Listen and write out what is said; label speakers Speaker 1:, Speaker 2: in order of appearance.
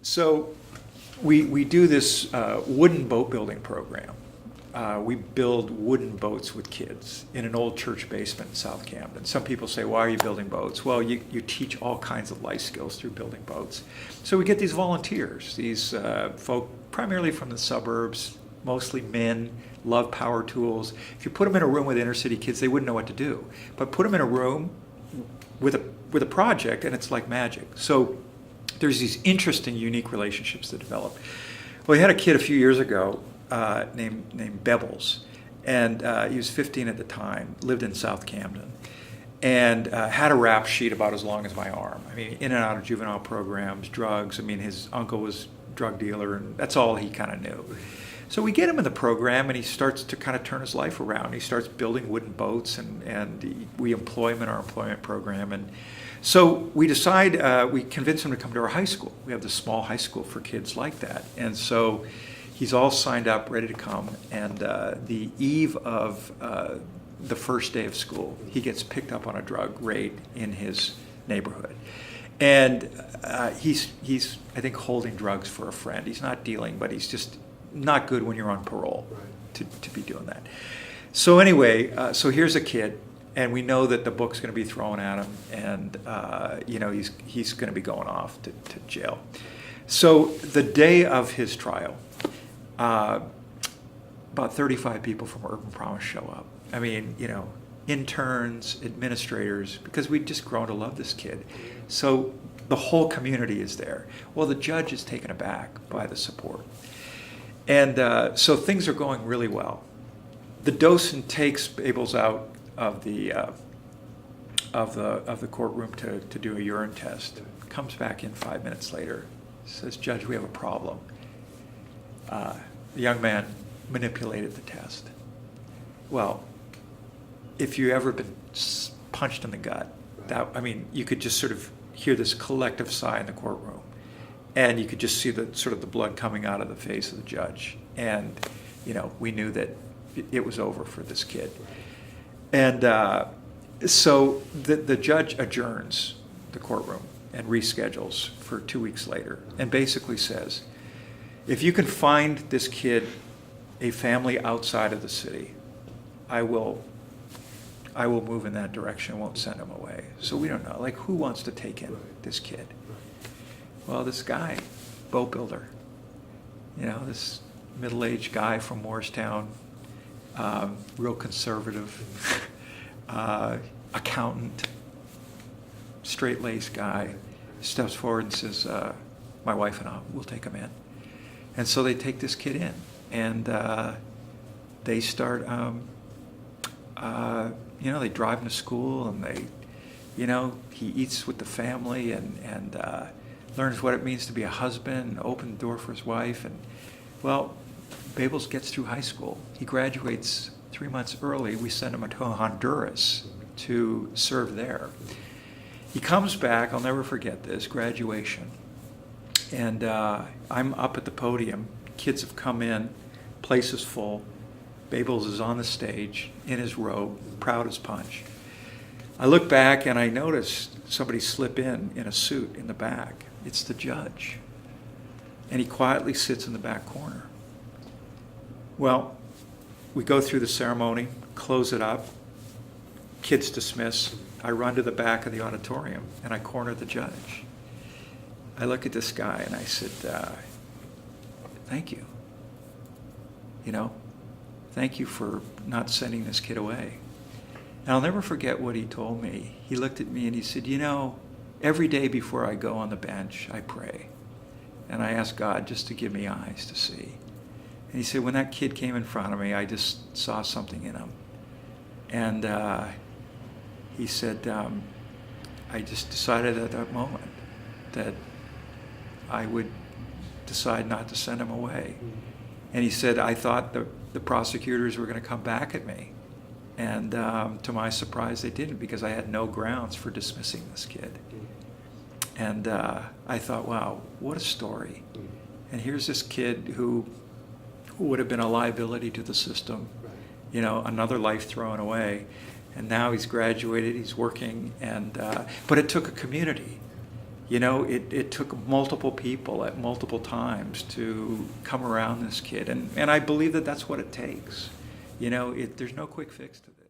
Speaker 1: So we do this wooden boat building program. We build wooden boats with kids in an old church basement in South Camden. Some people say, why are you building boats? Well, you teach all kinds of life skills through building boats. So we get these volunteers, these folk primarily from the suburbs, mostly men, love power tools. If you put them in a room with inner city kids, they wouldn't know what to do. But put them in a room with a project, and it's like magic. So there's these interesting, unique relationships that develop. Well, we had a kid a few years ago named Bebbles, and he was 15 at the time, lived in South Camden, and had a rap sheet about as long as my arm. I mean, in and out of juvenile programs, drugs. I mean, his uncle was a drug dealer, and that's all he kind of knew. So we get him in the program, and he starts to kind of turn his life around. He starts building wooden boats, and we employ him in our employment program. And so we decide, we convince him to come to our high school. We have this small high school for kids like that. And so he's all signed up, ready to come. And the eve of the first day of school, he gets picked up on a drug raid in his neighborhood. And he's, I think, holding drugs for a friend. He's not dealing, but he's just not good when you're on parole to be doing that. So anyway, so here's a kid, and we know that the book's going to be thrown at him, and he's going to be going off to jail. So the day of his trial, about 35 people from Urban Promise show up. I mean, interns, administrators, because we'd just grown to love this kid. So the whole community is there. Well, the judge is taken aback by the support. And so things are going really well. The docent takes Babels out of the courtroom to do a urine test. Comes back in 5 minutes later. Says, "Judge, we have a problem." The young man manipulated the test. Well, if you ever been punched in the gut, you could just sort of hear this collective sigh in the courtroom. And you could just see the blood coming out of the face of the judge. And, we knew that it was over for this kid. And so the judge adjourns the courtroom and reschedules for 2 weeks later and basically says, if you can find this kid a family outside of the city, I will move in that direction, won't send him away. So we don't know, who wants to take in this kid? Well, this guy, boatbuilder, this middle-aged guy from Morristown, real conservative, accountant, straight-laced guy, steps forward and says, my wife and I, we'll take him in. And so they take this kid in, and they start, they drive him to school, and he eats with the family, and learns what it means to be a husband, and open the door for his wife. And, well, Babels gets through high school. He graduates 3 months early. We send him to Honduras to serve there. He comes back, I'll never forget this, graduation. And I'm up at the podium. Kids have come in, place is full. Babels is on the stage in his robe, proud as punch. I look back and I notice somebody slip in a suit in the back. It's the judge. And he quietly sits in the back corner. Well, we go through the ceremony, close it up, kids dismiss. I run to the back of the auditorium and I corner the judge. I look at this guy and I said, thank you. Thank you for not sending this kid away. And I'll never forget what he told me. He looked at me and he said, every day before I go on the bench, I pray. And I ask God just to give me eyes to see. And he said, when that kid came in front of me, I just saw something in him. And he said, I just decided at that moment that I would decide not to send him away. And he said, I thought the prosecutors were going to come back at me. And to my surprise, they didn't, because I had no grounds for dismissing this kid. And I thought, wow, what a story. And here's this kid who would have been a liability to the system, another life thrown away. And now he's graduated, he's working, but it took a community. It took multiple people at multiple times to come around this kid. And I believe that that's what it takes. There's no quick fix to this.